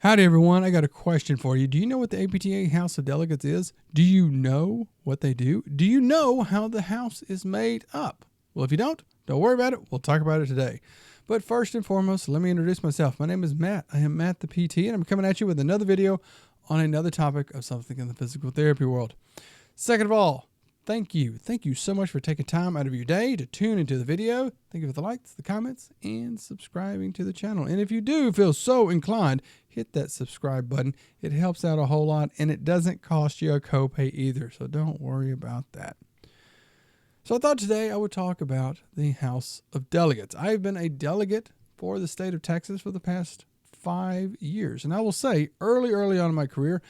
Howdy, everyone. I got a question for you. Do you know what the APTA House of Delegates is? Do you know what they do? Do you know how the House is made up? Well, if you don't worry about it. We'll talk about it today. But first and foremost, let me introduce myself. My name is Matt. I am Matt the PT, and I'm coming at you with another video on another topic of something in the physical therapy world. Second of all, thank you. Thank you so much for taking time out of your day to tune into the video. Thank you for the likes, the comments, and subscribing to the channel. And if you do feel so inclined, hit that subscribe button. It helps out a whole lot, and it doesn't cost you a copay either, so don't worry about that. So I thought today I would talk about the House of Delegates. I've been a delegate for the state of Texas for the past 5 years. And I will say, early on in my career,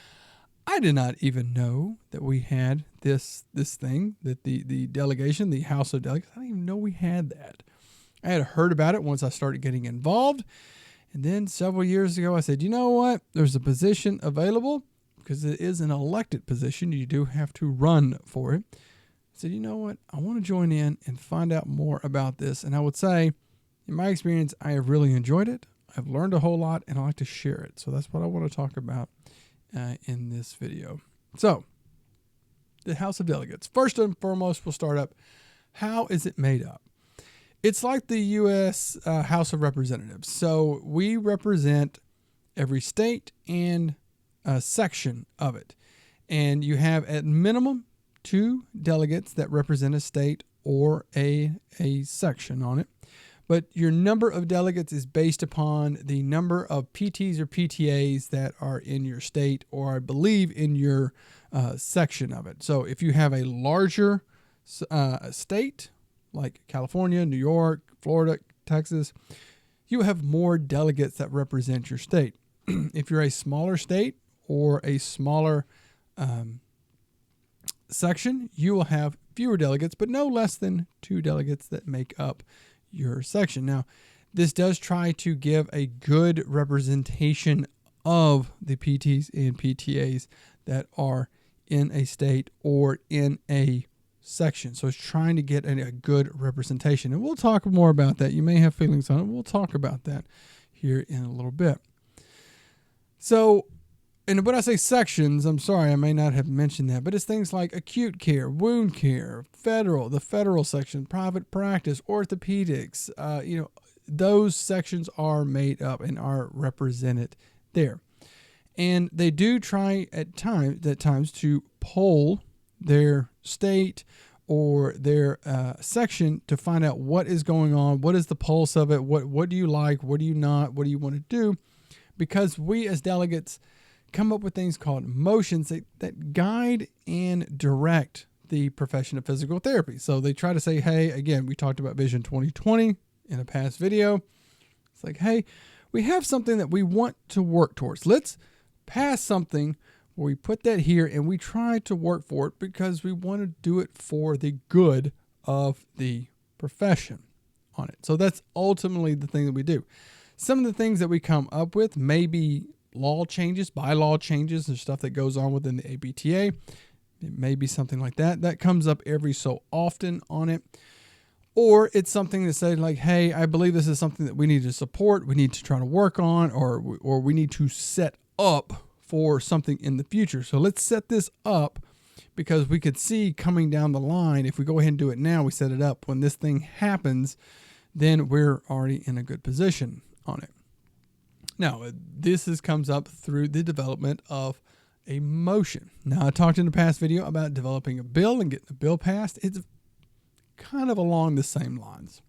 I did not even know that we had this thing, that the delegation, the House of Delegates. I didn't even know we had that. I had heard about it once I started getting involved. And then several years ago, I said, you know what? There's a position available because it is an elected position. You do have to run for it. I said, you know what? I want to join in and find out more about this. And I would say, in my experience, I have really enjoyed it. I've learned a whole lot, and I like to share it. So that's what I want to talk about in this video. So, the House of Delegates. First and foremost, we'll start up. How is it made up? It's like the U.S. House of Representatives. So, we represent every state and a section of it. And you have, at minimum, 2 delegates that represent a state or a section on it. But your number of delegates is based upon the number of PTs or PTAs that are in your state, or I believe in your section of it. So if you have a larger state like California, New York, Florida, Texas, you have more delegates that represent your state. If you're a smaller state or a smaller section, you will have fewer delegates, but no less than 2 delegates that make up your section. Now, this does try to give a good representation of the PTs and PTAs that are in a state or in a section. So it's trying to get a good representation. And we'll talk more about that. You may have feelings on it. We'll talk about that here in a little bit. So, and when I say sections, I'm sorry, I may not have mentioned that, but it's things like acute care, wound care, the federal section, private practice, orthopedics. Those sections are made up and are represented there. And they do try at times to poll their state or their section to find out what is going on, what is the pulse of it, what do you like, what do you not, what do you want to do, because we as delegates come up with things called motions that guide and direct the profession of physical therapy. So they try to say, hey, again, we talked about Vision 2020 in a past video. It's like, hey, we have something that we want to work towards. Let's pass something where we put that here and we try to work for it because we want to do it for the good of the profession on it. So that's ultimately the thing that we do. Some of the things that we come up with may be law changes, bylaw changes, and stuff that goes on within the APTA. It may be something like that. That comes up every so often on it. Or it's something that says like, hey, I believe this is something that we need to support, we need to try to work on, or we need to set up for something in the future. So let's set this up because we could see coming down the line, if we go ahead and do it now, we set it up. When this thing happens, then we're already in a good position on it. Now, this comes up through the development of a motion. Now, I talked in the past video about developing a bill and getting a bill passed. It's kind of along the same lines.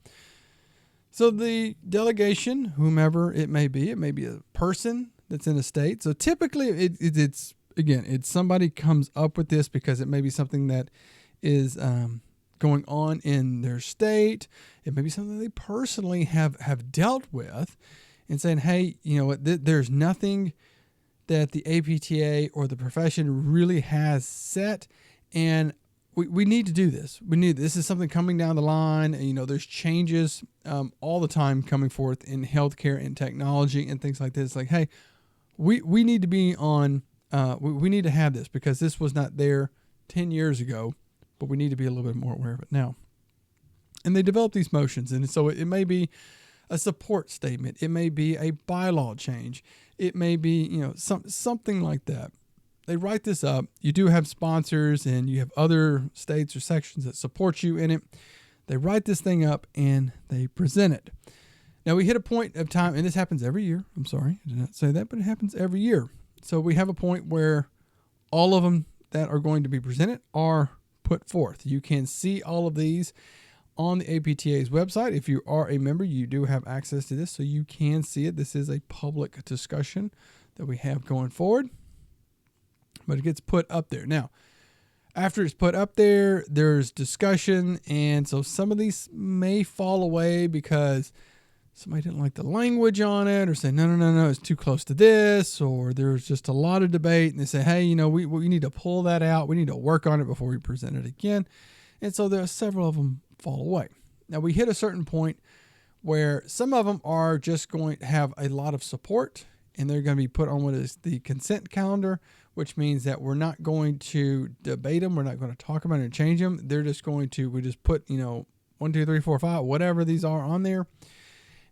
So the delegation, whomever it may be a person that's in a state. So typically it's somebody comes up with this because it may be something that is going on in their state. It may be something they personally have dealt with. And saying, hey, you know what, there's nothing that the APTA or the profession really has set, and we need to do this. This is something coming down the line. And, there's changes all the time coming forth in healthcare and technology and things like this. Like, hey, we need to be on, we need to have this because this was not there 10 years ago, but we need to be a little bit more aware of it now. And they develop these motions, and so it may be a support statement. It may be a bylaw change. It may be, something like that. They write this up. You do have sponsors and you have other states or sections that support you in it. They write this thing up and they present it. Now we hit a point of time, and this happens every year. I'm sorry, I did not say that, but it happens every year. So we have a point where all of them that are going to be presented are put forth. You can see all of these on the APTA's website. If you are a member, you do have access to this, so you can see it. This is a public discussion that we have going forward, but it gets put up there. Now, after it's put up there, there's discussion, and so some of these may fall away because somebody didn't like the language on it, or say, no, it's too close to this, or there's just a lot of debate, and they say, hey, we need to pull that out. We need to work on it before we present it again. And so there are several of them fall away. Now we hit a certain point where some of them are just going to have a lot of support, and they're going to be put on what is the consent calendar, which means that we're not going to debate them. We're not going to talk about it and change them. They're just going to, we just put, 1, 2, 3, 4, 5, whatever these are on there.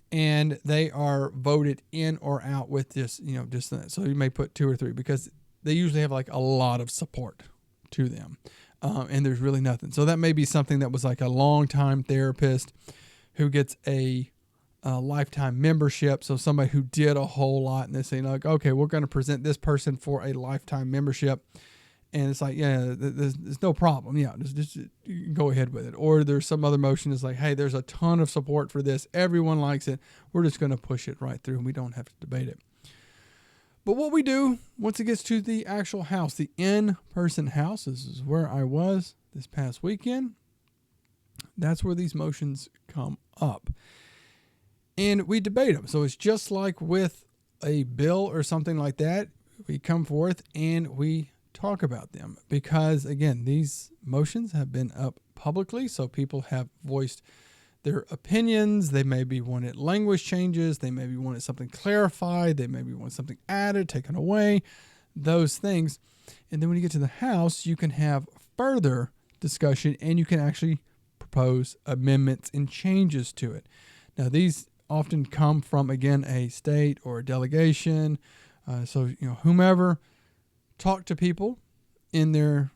And they are voted in or out with this, just that. So you may put 2 or 3 because they usually have like a lot of support to them. And there's really nothing. So that may be something that was like a long-time therapist who gets a lifetime membership. So somebody who did a whole lot, and they say, like, okay, we're going to present this person for a lifetime membership. And it's like, yeah, there's no problem. Yeah, just you can go ahead with it. Or there's some other motion that's like, hey, there's a ton of support for this. Everyone likes it. We're just going to push it right through, and we don't have to debate it. But what we do once it gets to the actual house, the in-person house, this is where I was this past weekend. That's where these motions come up. And we debate them. So it's just like with a bill or something like that. We come forth and we talk about them because, again, these motions have been up publicly, so people have voiced their opinions. They maybe wanted language changes. They maybe wanted something clarified. They maybe want something added, taken away, those things. And then when you get to the House, you can have further discussion and you can actually propose amendments and changes to it. Now, these often come from, again, a state or a delegation. So, whomever talked to people in their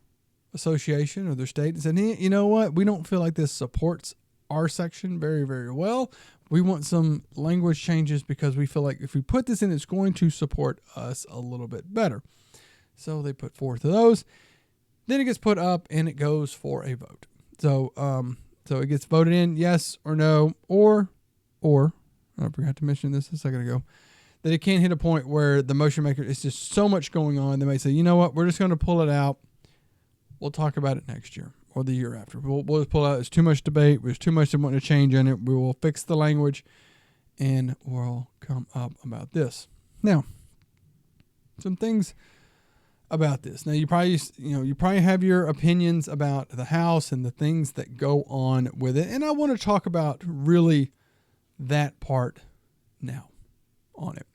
association or their state and said, hey, you know what? We don't feel like this supports our section very, very well. We want some language changes because we feel like if we put this in, it's going to support us a little bit better. So they put forth those. Then it gets put up and it goes for a vote. So it gets voted in, yes or no, or I forgot to mention this a second ago, that it can hit a point where the motion maker is just so much going on. They may say, you know what, we're just going to pull it out. We'll talk about it next year or the year after. We'll just pull out. There's too much debate. There's too much they want to change in it. We will fix the language and we'll come up about this. Now, some things about this. Now, you probably have your opinions about the House and the things that go on with it. And I want to talk about really that part now on it.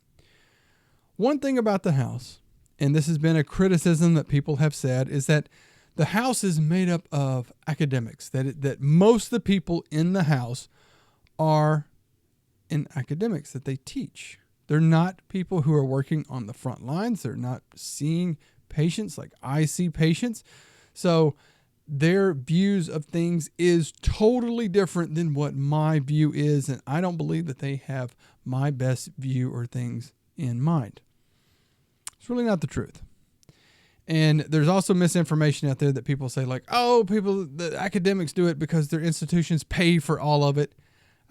One thing about the House, and this has been a criticism that people have said, is that the House is made up of academics, that most of the people in the House are in academics, that they teach. They're not people who are working on the front lines. They're not seeing patients like I see patients. So their views of things is totally different than what my view is, and I don't believe that they have my best view or things in mind. It's really not the truth. And there's also misinformation out there that people say like, oh, the academics do it because their institutions pay for all of it.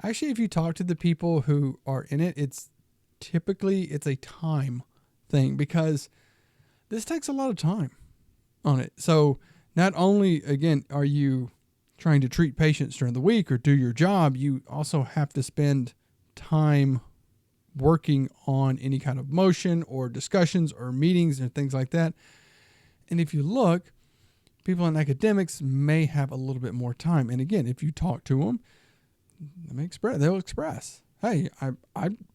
Actually, if you talk to the people who are in it, it's a time thing because this takes a lot of time on it. So not only, again, are you trying to treat patients during the week or do your job, you also have to spend time working on any kind of motion or discussions or meetings and things like that. And if you look, people in academics may have a little bit more time. And again, if you talk to them, they'll express, hey,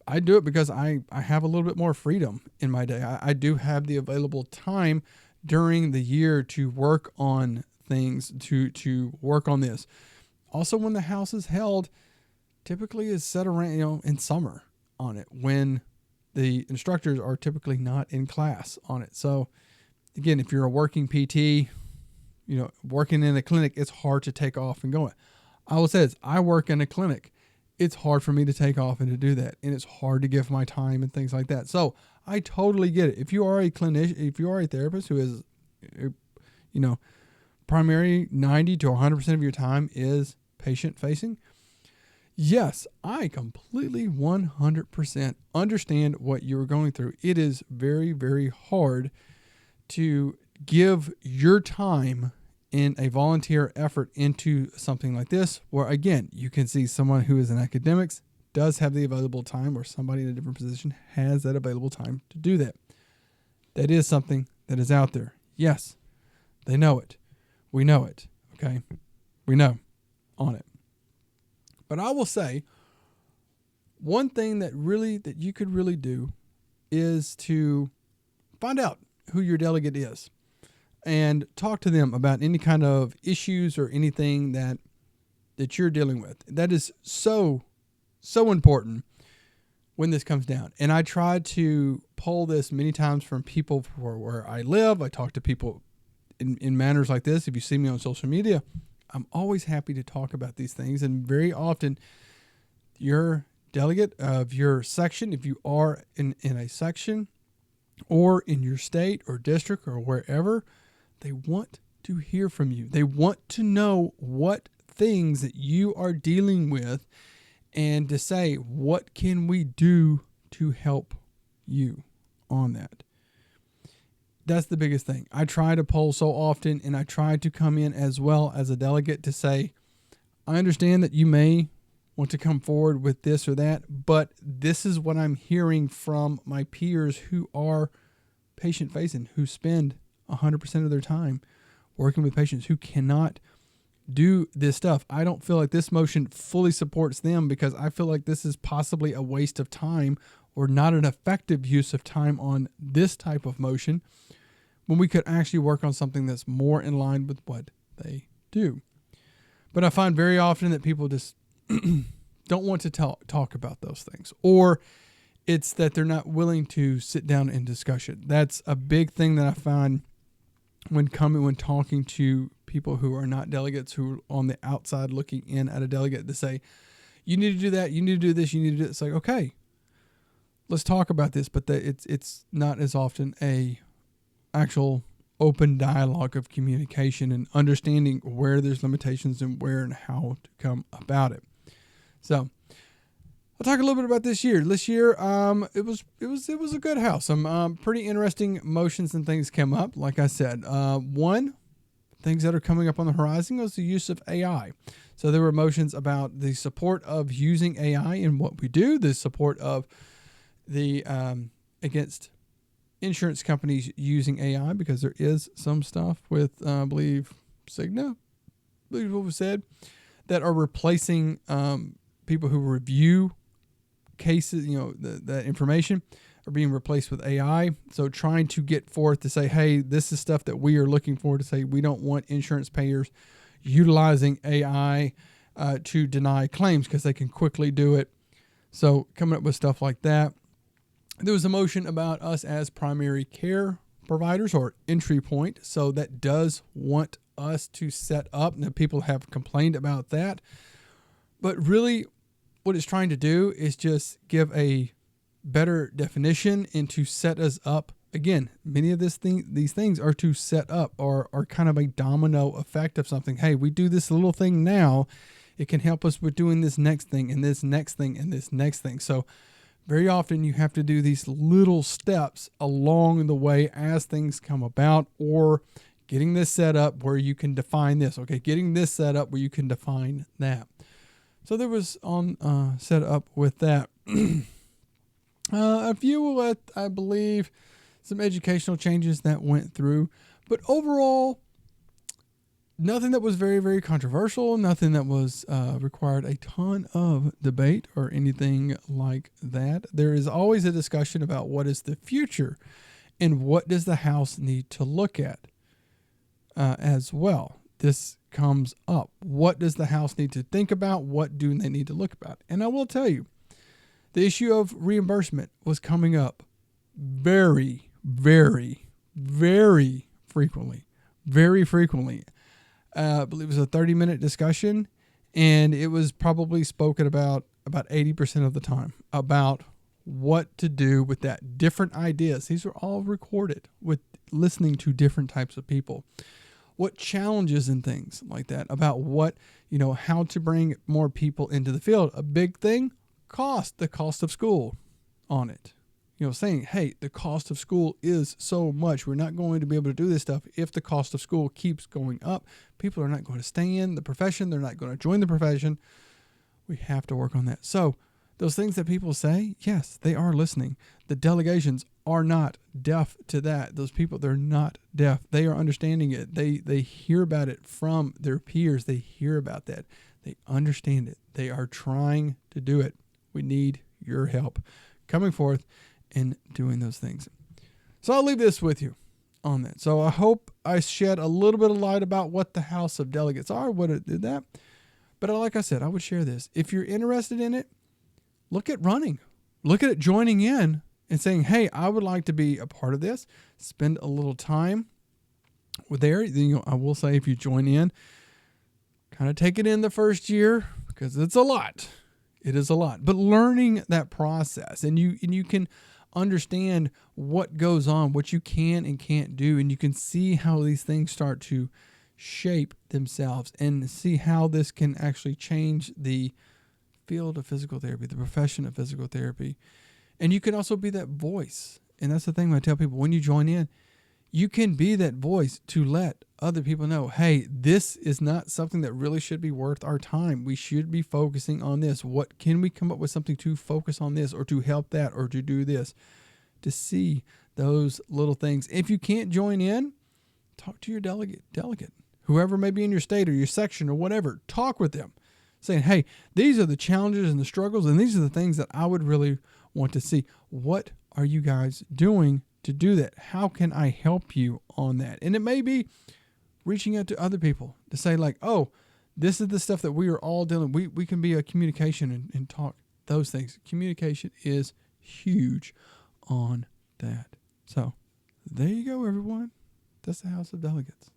I do it because I have a little bit more freedom in my day. I do have the available time during the year to work on things, to work on this. Also, when the House is held, typically is set around, in summer on it, when the instructors are typically not in class on it. So again, if you're a working PT, working in a clinic, it's hard to take off and go. I will say this, I work in a clinic. It's hard for me to take off and to do that. And it's hard to give my time and things like that. So I totally get it. If you are a clinician, if you are a therapist who is, primary 90 to 100% of your time is patient facing, yes, I completely 100% understand what you're going through. It is very, very hard to give your time in a volunteer effort into something like this, where again, you can see someone who is in academics does have the available time, or somebody in a different position has that available time to do that. That is something that is out there. Yes, they know it. We know it. Okay. We know on it. But I will say one thing that you could really do is to find out who your delegate is and talk to them about any kind of issues or anything that you're dealing with. That is so important when this comes down. And I tried to poll this many times from people for where I live. I talk to people in manners like this. If you see me on social media, I'm always happy to talk about these things. And very often your delegate of your section, if you are in a section or in your state or district or wherever, they want to hear from you. They want to know what things that you are dealing with and to say, what can we do to help you on that? That's the biggest thing. I try to poll so often, and I try to come in as well as a delegate to say, I understand that you may want to come forward with this or that, but this is what I'm hearing from my peers who are patient facing, who spend 100% of their time working with patients, who cannot do this stuff. I don't feel like this motion fully supports them, because I feel like this is possibly a waste of time or not an effective use of time on this type of motion, when we could actually work on something that's more in line with what they do. But I find very often that people just don't want to talk about those things, or it's that they're not willing to sit down and discuss it. That's a big thing that I find when talking to people who are not delegates, who are on the outside looking in at a delegate, to say, you need to do that, you need to do this, you need to do it. It's like, okay, let's talk about this. But it's not as often a actual open dialogue of communication and understanding where there's limitations and where and how to come about it. So I'll talk a little bit about this year. This year, it was a good house. Some pretty interesting motions and things came up. Like I said, one things that are coming up on the horizon was the use of AI. So there were motions about the support of using AI in what we do, the support of the against insurance companies using AI, because there is some stuff with, I believe, Cigna, I believe what was said, that are replacing people who review cases, that information are being replaced with AI. So trying to get forth to say, hey, this is stuff that we are looking for, to say we don't want insurance payers utilizing AI to deny claims, because they can quickly do it. So coming up with stuff like that. There was a motion about us as primary care providers, or entry point. So that does want us to set up. Now, people have complained about that. But really, what it's trying to do is just give a better definition and to set us up. Again, many of these things are to set up, or are kind of a domino effect of something. Hey, we do this little thing now, it can help us with doing this next thing and this next thing and this next thing. So very often you have to do these little steps along the way as things come about, or getting this set up where you can define this. Okay, getting this set up where you can define that. So there was set up with that. A few, I believe, some educational changes that went through. But overall, nothing that was very, very controversial, nothing that was required a ton of debate or anything like that. There is always a discussion about what is the future and what does the House need to look at as well. This comes up. What does the House need to think about? What do they need to look about? And I will tell you, The issue of reimbursement was coming up very, very, very frequently. Very frequently. I believe it was a 30-minute discussion, and it was probably spoken about 80% of the time about what to do with that. Different ideas. These are all recorded with listening to different types of people. What challenges and things like that about what, how to bring more people into the field. A big thing, the cost of school on it. Saying, hey, the cost of school is so much. We're not going to be able to do this stuff if the cost of school keeps going up. People are not going to stay in the profession. They're not going to join the profession. We have to work on that. So those things that people say, yes, they are listening. The delegations are not deaf to that. Those people, they're not deaf. They are understanding it. They hear about it from their peers. They hear about that. They understand it. They are trying to do it. We need your help coming forth and doing those things. So I'll leave this with you on that. So I hope I shed a little bit of light about what the House of Delegates are, what it did that. But like I said, I would share this. If you're interested in it, look at running. Look at it joining in and saying, hey, I would like to be a part of this. Spend a little time there. I will say if you join in, kind of take it in the first year because it's a lot. It is a lot. But learning that process and you can understand what goes on, what you can and can't do, and you can see how these things start to shape themselves and see how this can actually change the field of physical therapy, the profession of physical therapy. And you can also be that voice. And that's the thing when I tell people, when you join in, you can be that voice to let other people know, hey, this is not something that really should be worth our time. We should be focusing on this. What can we come up with something to focus on this or to help that or to do this? To see those little things. If you can't join in, talk to your delegate, whoever may be in your state or your section or whatever. Talk with them saying, hey, these are the challenges and the struggles, and these are the things that I would really want to see. What are you guys doing to do that? How can I help you on that? And it may be reaching out to other people to say like, oh, this is the stuff that we are all dealing. We can be a communication and talk those things. Communication is huge on that. So there you go, everyone. That's the House of Delegates,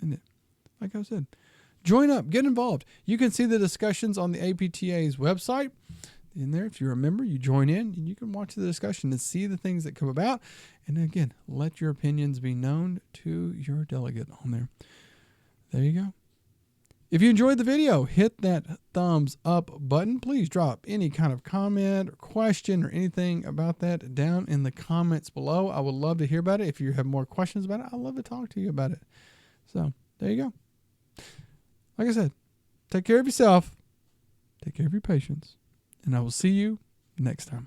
isn't it? Like I said, join up, get involved. You can see the discussions on the APTA's website. In there, if you're a member, you join in and you can watch the discussion and see the things that come about. And again, let your opinions be known to your delegate on there. There you go. If you enjoyed the video, hit that thumbs up button. Please drop any kind of comment or question or anything about that down in the comments below. I would love to hear about it. If you have more questions about it, I'd love to talk to you about it. So there you go. Like I said, take care of yourself. Take care of your patients. And I will see you next time.